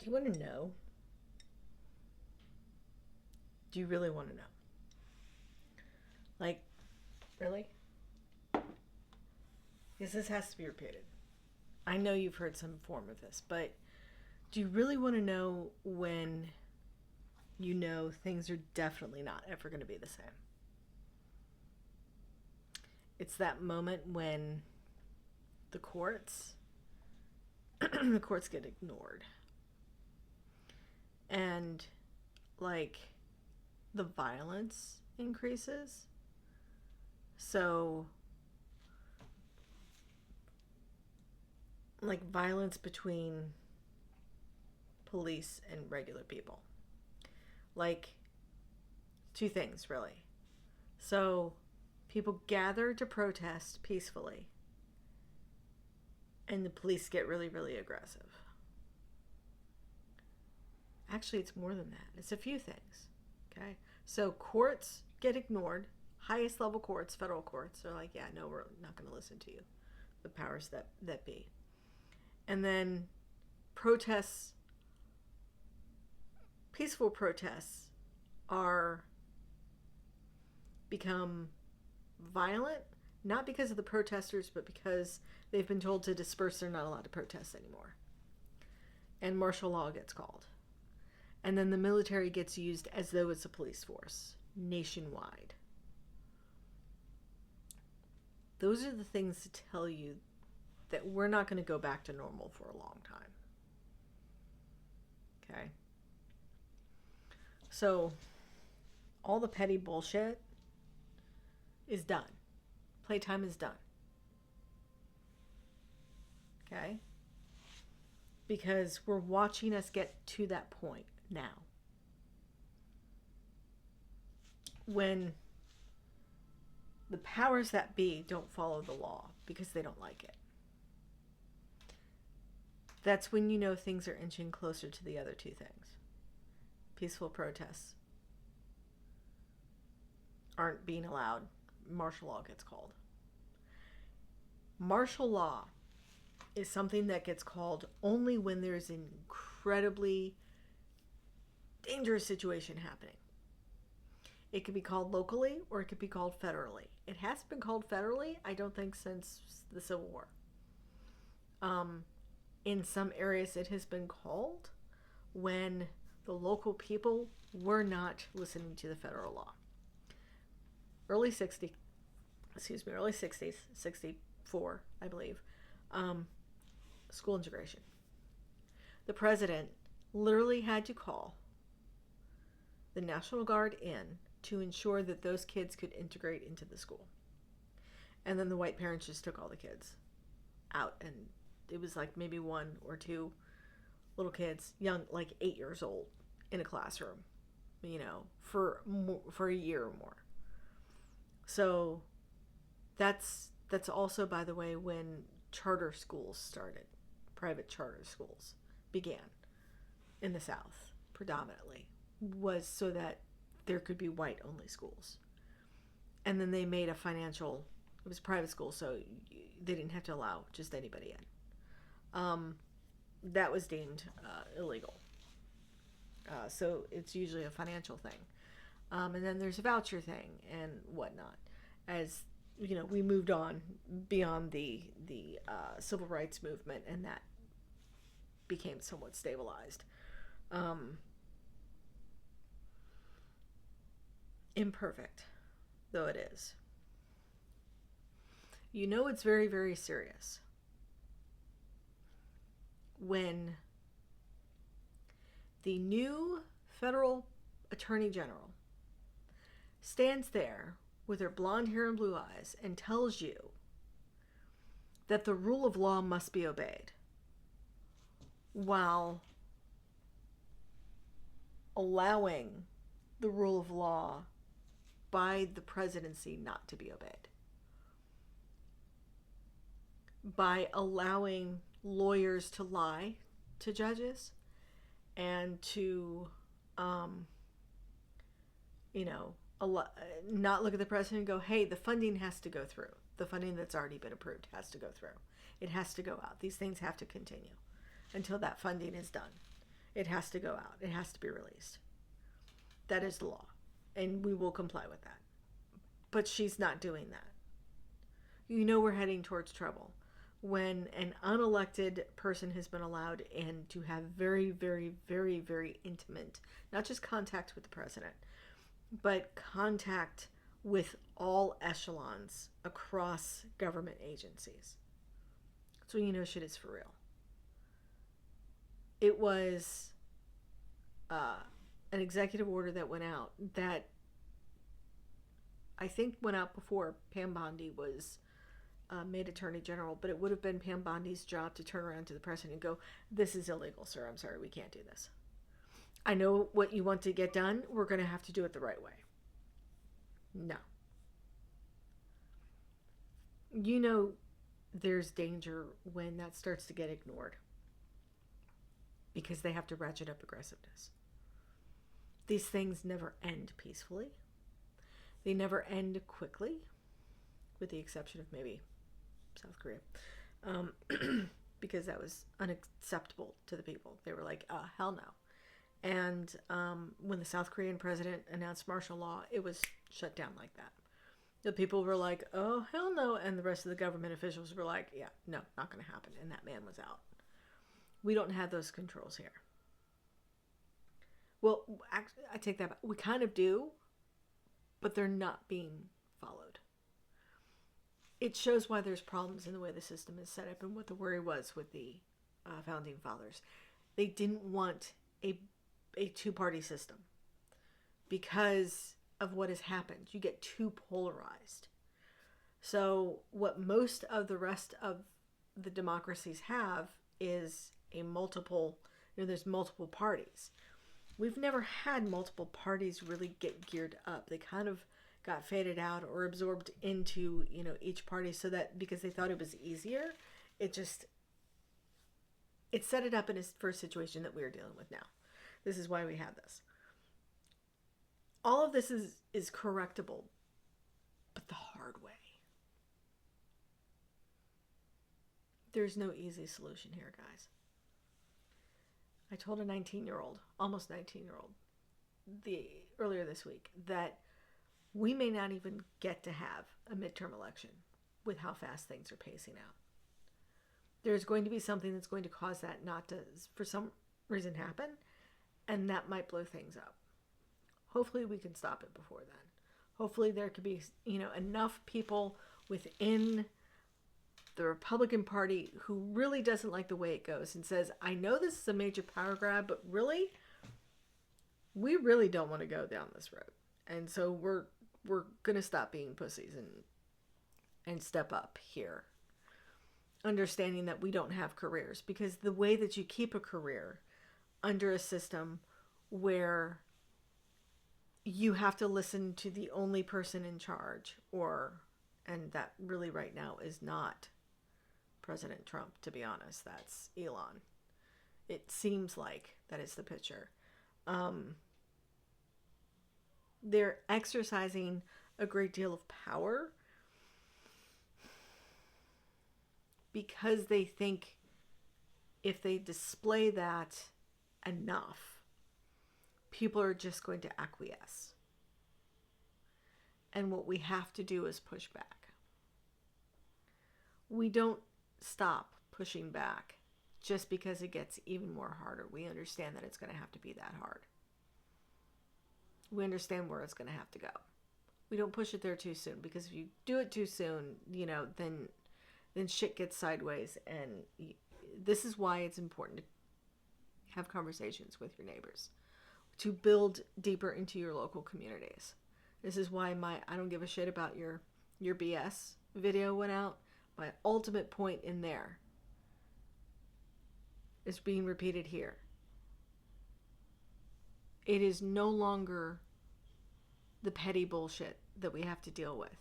Do you want to know? Do you really want to know? Like, really? Because this has to be repeated. I know you've heard some form of this, but do you really want to know when you know things are definitely not ever going to be the same? It's that moment when the courts the courts get ignored. And like the violence increases. So like violence between police and regular people. Like two things really. So people gather to protest peacefully and the police get really, really aggressive. Actually, it's more than that. It's a few things. Okay? So courts get ignored. Highest level courts, federal courts, are like, yeah, no, we're not going to listen to you. The powers that be. And then protests, peaceful protests, are become violent, not because of the protesters, but because they've been told to disperse. They're not allowed to protest anymore. And martial law gets called. And then the military gets used as though it's a police force nationwide. Those are the things to tell you that we're not going to go back to normal for a long time. Okay? So, all the petty bullshit is done. Playtime is done. Okay? Because we're watching us get to that point now. When the powers that be don't follow the law because they don't like it. That's when you know things are inching closer to the other two things. Peaceful protests aren't being allowed. Martial law gets called. Martial law is something that gets called only when there's an incredibly dangerous situation happening. It could be called locally or it could be called federally. It has been called federally, I don't think, since the Civil War. In some areas it has been called when the local people were not listening to the federal law. Early 60s, 64, I believe, school integration. The president literally had to call the National Guard in to ensure that those kids could integrate into the school. And then the white parents just took all the kids out, and it was like maybe one or two little kids, young, like 8 years old, in a classroom, for a year or more. So that's also, by the way, when charter schools started. Private charter schools began in the South predominantly, was so that there could be white only schools. And then they made it was private school, so they didn't have to allow just anybody in. That was deemed illegal. So it's usually a financial thing. And then there's a voucher thing and whatnot. As we moved on beyond the civil rights movement, and that became somewhat stabilized. Imperfect though it is. It's very, very serious when the new federal attorney general stands there with her blonde hair and blue eyes and tells you that the rule of law must be obeyed, while allowing the rule of law by the presidency not to be obeyed, by allowing lawyers to lie to judges and to not look at the president and go, hey, the funding has to go through. The funding that's already been approved has to go through. It has to go out. These things have to continue until that funding is done. It has to go out. It has to be released. That is the law. And we will comply with that. But she's not doing that. You know we're heading towards trouble when an unelected person has been allowed in to have very, very, very, very intimate, not just contact with the president, but contact with all echelons across government agencies. So you know shit is for real. It was an executive order that went out that I think went out before Pam Bondi was made Attorney General, but it would have been Pam Bondi's job to turn around to the president and go, "This is illegal, sir. I'm sorry, we can't do this. I know what you want to get done. We're going to have to do it the right way." No. You know there's danger when that starts to get ignored because they have to ratchet up aggressiveness. These things never end peacefully. They never end quickly, with the exception of maybe South Korea, because that was unacceptable to the people. They were like, hell no. And when the South Korean president announced martial law, it was shut down like that. The people were like, oh, hell no. And the rest of the government officials were like, yeah, no, not going to happen. And that man was out. We don't have those controls here. Well, actually, I take that back. We kind of do, but they're not being followed. It shows why there's problems in the way the system is set up and what the worry was with the founding fathers. They didn't want a two-party system because of what has happened. You get too polarized. So what most of the rest of the democracies have is a multiple, there's multiple parties. We've never had multiple parties really get geared up. They kind of got faded out or absorbed into, each party, so that because they thought it was easier, it set it up for a situation that we're dealing with now. This is why we have this. All of this is correctable, but the hard way. There's no easy solution here, guys. I told a 19-year-old, almost 19-year-old, earlier this week that we may not even get to have a midterm election with how fast things are pacing out. There's going to be something that's going to cause that not to, for some reason, happen, and that might blow things up. Hopefully we can stop it before then. Hopefully there could be, enough people within the Republican Party who really doesn't like the way it goes and says, I know this is a major power grab, but really, we really don't want to go down this road. And so we're going to stop being pussies and step up here. Understanding that we don't have careers, because the way that you keep a career under a system where you have to listen to the only person in charge, and that really right now is not President Trump, to be honest. That's Elon. It seems like that is the picture. They're exercising a great deal of power because they think if they display that enough, people are just going to acquiesce. And what we have to do is push back. We don't stop pushing back just because it gets even more harder. We understand that it's going to have to be that hard. We understand where it's going to have to go. We don't push it there too soon, because if you do it too soon, then shit gets sideways. And this is why it's important to have conversations with your neighbors, to build deeper into your local communities. This is why I don't give a shit about your BS video went out. My ultimate point in there is being repeated here. It is no longer the petty bullshit that we have to deal with.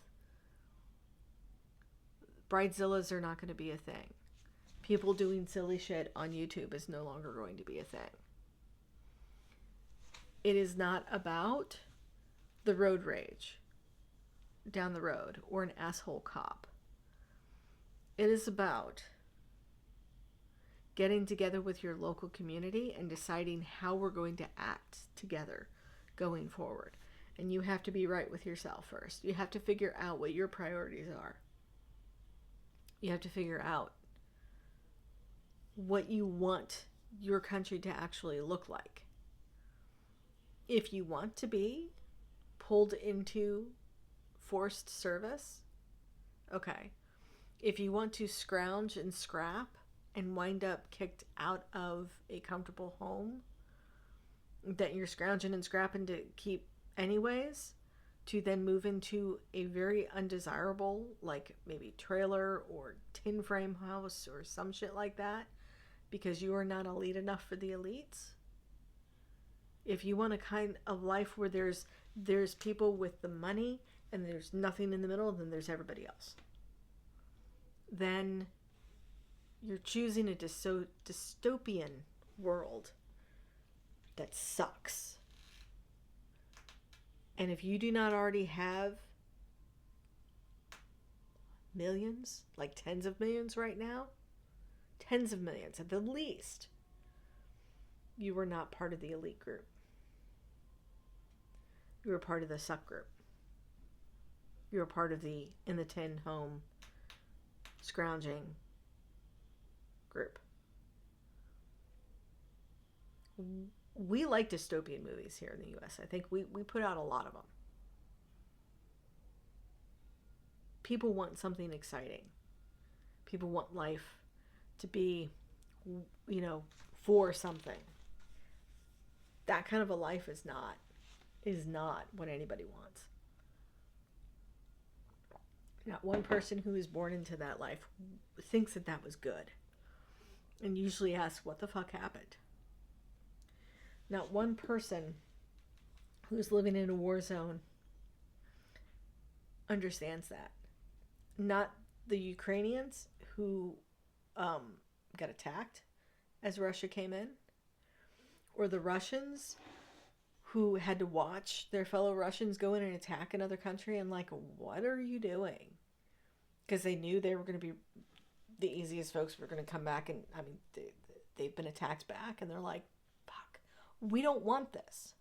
Bridezillas are not going to be a thing. People doing silly shit on YouTube is no longer going to be a thing. It is not about the road rage down the road or an asshole cop. It is about getting together with your local community and deciding how we're going to act together going forward. And you have to be right with yourself first. You have to figure out what your priorities are. You have to figure out what you want your country to actually look like. If you want to be pulled into forced service, okay. If you want to scrounge and scrap and wind up kicked out of a comfortable home that you're scrounging and scrapping to keep anyways, to then move into a very undesirable, like maybe trailer or tin frame house or some shit like that, because you are not elite enough for the elites. If you want a kind of life where there's people with the money and there's nothing in the middle, then there's everybody else. Then you're choosing a dystopian world that sucks. And if you do not already have millions, like tens of millions right now, tens of millions at the least, you are not part of the elite group. You are part of the suck group. You are part of the in the tin home scrounging group. We like dystopian movies here in the US. I think we put out a lot of them. People want something exciting. People want life to be, for something. That kind of a life is not what anybody wants. Not one person who is born into that life thinks that was good, and usually asks, what the fuck happened? Not one person who's living in a war zone understands that. Not the Ukrainians who got attacked as Russia came in, or the Russians who had to watch their fellow Russians go in and attack another country and like, what are you doing? Because they knew they were going to be the easiest folks were going to come back, and I mean, they've been attacked back, and they're like, fuck, we don't want this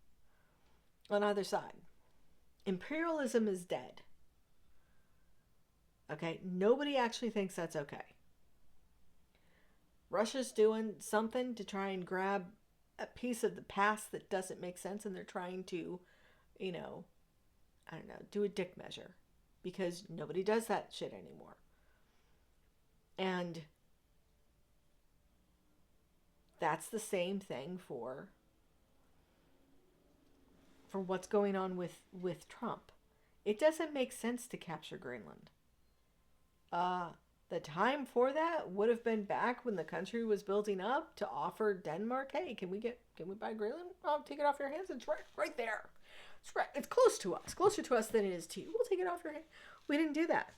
on either side. Imperialism is dead. Okay? Nobody actually thinks that's okay. Russia's doing something to try and grab a piece of the past that doesn't make sense, and they're trying to, do a dick measure, because nobody does that shit anymore. And that's the same thing for what's going on with Trump. It doesn't make sense to capture Greenland. The time for that would have been back when the country was building up to offer Denmark, hey, can we buy Greenland? I'll take it off your hands. It's right there. It's right. It's close to us, closer to us than it is to you. We'll take it off your hand. We didn't do that.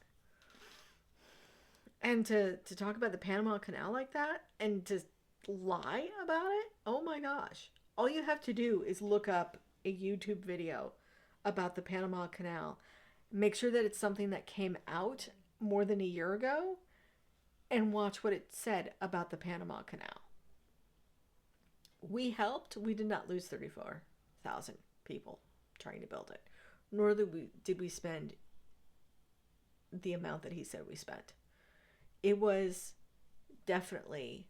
And to talk about the Panama Canal like that and to lie about it, oh my gosh. All you have to do is look up a YouTube video about the Panama Canal. Make sure that it's something that came out more than a year ago, and watch what it said about the Panama Canal. We helped. We did not lose 34,000 people trying to build it, nor did we spend the amount that he said we spent. It was definitely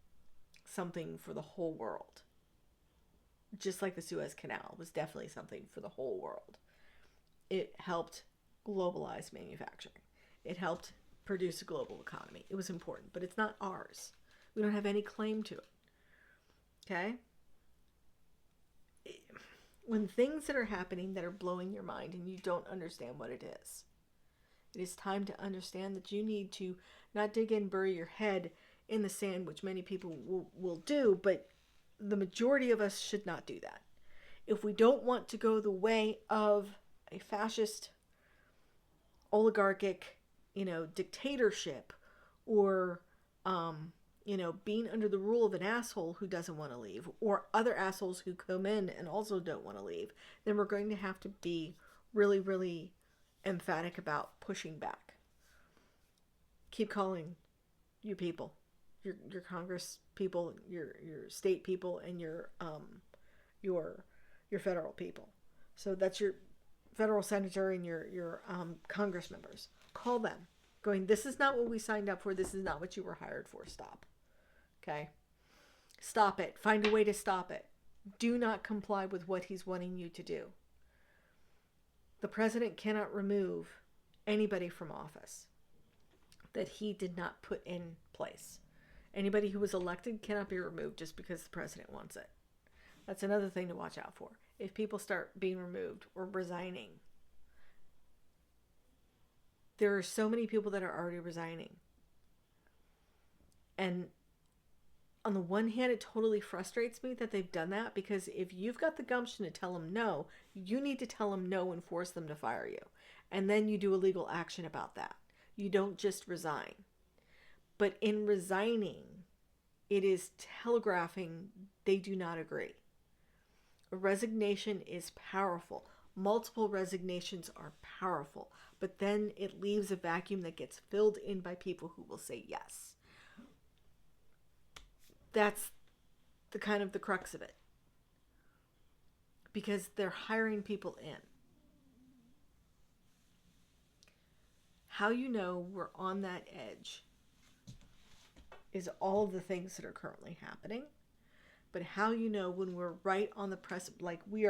something for the whole world. Just like the Suez Canal was definitely something for the whole world. It helped globalize manufacturing. It helped produce a global economy. It was important, but it's not ours. We don't have any claim to it. Okay? When things that are happening that are blowing your mind and you don't understand what it is time to understand that you need to not dig in, bury your head in the sand, which many people will do, but the majority of us should not do that. If we don't want to go the way of a fascist, oligarchic, dictatorship, or, being under the rule of an asshole who doesn't want to leave, or other assholes who come in and also don't want to leave, then we're going to have to be really, really emphatic about pushing back. Keep calling you people your Congress people, your state people, and your federal people. So that's your federal senator and your Congress members. Call them, going, this is not what we signed up for. This is not what you were hired for. Stop. Okay? Stop it. Find a way to stop it. Do not comply with what he's wanting you to do. The president cannot remove anybody from office that he did not put in place. Anybody who was elected cannot be removed just because the president wants it. That's another thing to watch out for. If people start being removed or resigning, there are so many people that are already resigning. And on the one hand, it totally frustrates me that they've done that, because if you've got the gumption to tell them no, you need to tell them no and force them to fire you. And then you do a legal action about that. You don't just resign. But in resigning, it is telegraphing they do not agree. A resignation is powerful. Multiple resignations are powerful. But then it leaves a vacuum that gets filled in by people who will say yes. That's the kind of the crux of it. Because they're hiring people in. How you know we're on that edge is all of the things that are currently happening. But how you know when we're right on the precipice, like we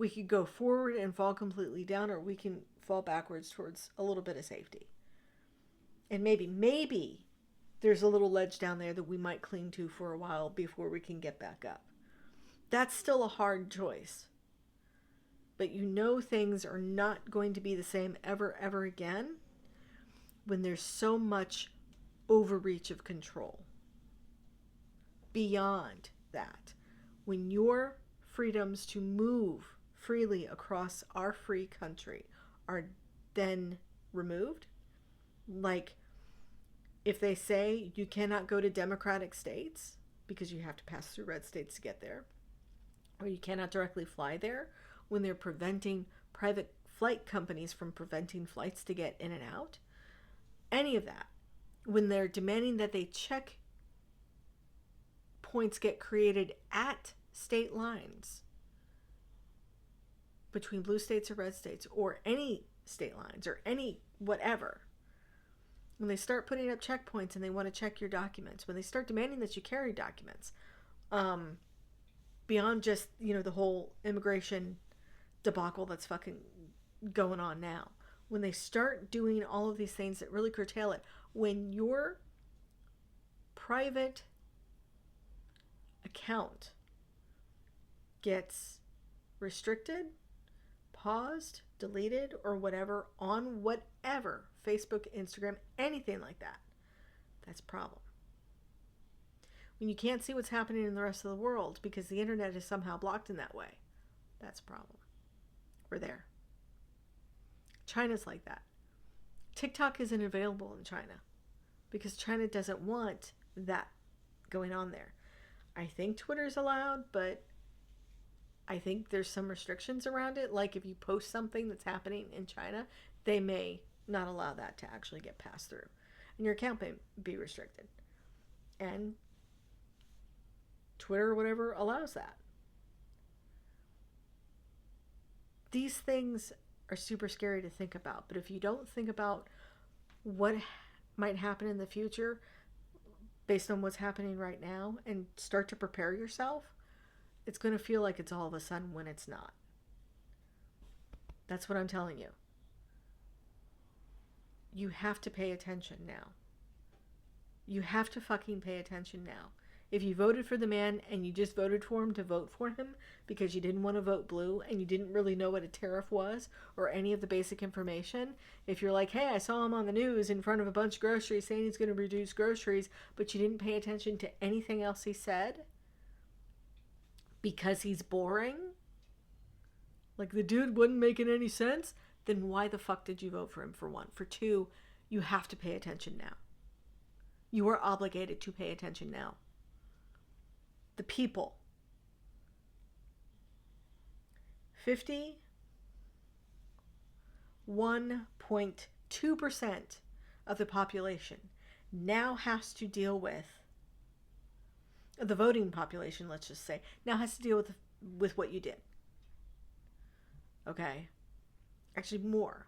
could go forward and fall completely down, or we can fall backwards towards a little bit of safety. And maybe there's a little ledge down there that we might cling to for a while before we can get back up. That's still a hard choice. But you know things are not going to be the same ever again when there's so much overreach of control. Beyond that, when your freedoms to move freely across our free country are then removed, like if they say you cannot go to Democratic states because you have to pass through red states to get there, or you cannot directly fly there, when they're preventing private flight companies from preventing flights to get in and out, any of that, when they're demanding that they check points get created at state lines between blue states or red states, or any state lines, or any whatever, when they start putting up checkpoints and they want to check your documents, when they start demanding that you carry documents, beyond just, the whole immigration debacle that's fucking going on now, when they start doing all of these things that really curtail it, when your private account gets restricted, paused, deleted, or whatever on whatever, Facebook, Instagram, anything like that, that's a problem. When you can't see what's happening in the rest of the world because the internet is somehow blocked in that way, that's a problem. We're there. China's like that. TikTok isn't available in China because China doesn't want that going on there. I think Twitter's allowed, but I think there's some restrictions around it. Like if you post something that's happening in China, they may not allow that to actually get passed through. And your account may be restricted. And Twitter or whatever allows that. These things are super scary to think about. But if you don't think about what might happen in the future based on what's happening right now and start to prepare yourself, it's going to feel like it's all of a sudden when it's not. That's what I'm telling you. You have to pay attention now. You have to fucking pay attention now. If you voted for the man and you just voted for him to vote for him because you didn't want to vote blue and you didn't really know what a tariff was or any of the basic information, if you're like, hey, I saw him on the news in front of a bunch of groceries saying he's going to reduce groceries, but you didn't pay attention to anything else he said because he's boring, like the dude wasn't making any sense, then why the fuck did you vote for him, for one? For two, you have to pay attention now. You are obligated to pay attention now. The people. 51.2% of the population now has to deal with the voting population, let's just say, now has to deal with what you did. Okay? Actually, more.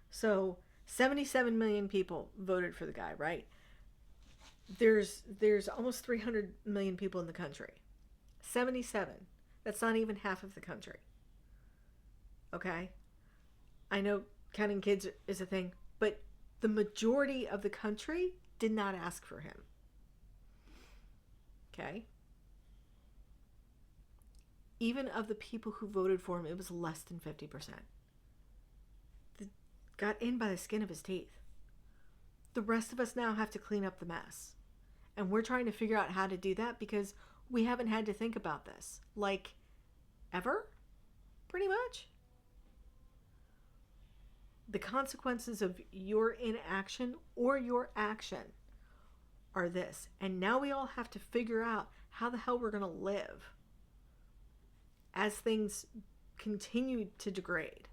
So 77 million people voted for the guy, right? There's almost 300 million people in the country. 77. That's not even half of the country. Okay? I know counting kids is a thing, but the majority of the country did not ask for him. Okay? Even of the people who voted for him, it was less than 50%. Got in by the skin of his teeth. The rest of us now have to clean up the mess. And we're trying to figure out how to do that because we haven't had to think about this. Like, ever? Pretty much. The consequences of your inaction or your action are this. And now we all have to figure out how the hell we're going to live as things continue to degrade.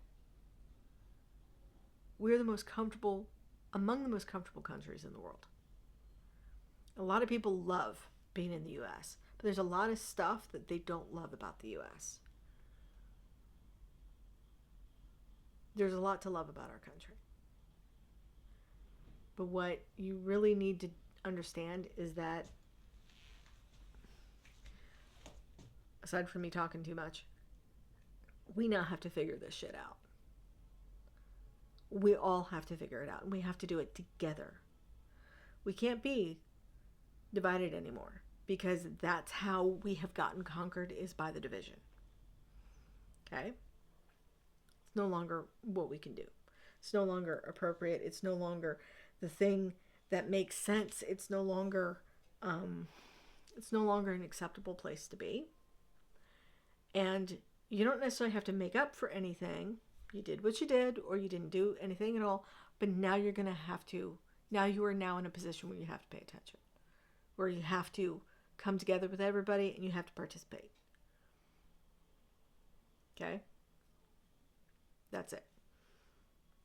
We're the most comfortable, among the most comfortable countries in the world. A lot of people love being in the U.S., but there's a lot of stuff that they don't love about the U.S. There's a lot to love about our country. But what you really need to understand is that, aside from me talking too much, we now have to figure this shit out. We all have to figure it out, and we have to do it together. We can't be divided anymore, because that's how we have gotten conquered, is by the division. Okay? It's no longer what we can do. It's no longer appropriate. It's no longer the thing that makes sense. It's no longer an acceptable place to be. And you don't necessarily have to make up for anything. You did what you did, or you didn't do anything at all, but now you're going to have to, now you are now in a position where you have to pay attention, where you have to come together with everybody and you have to participate. Okay? That's it.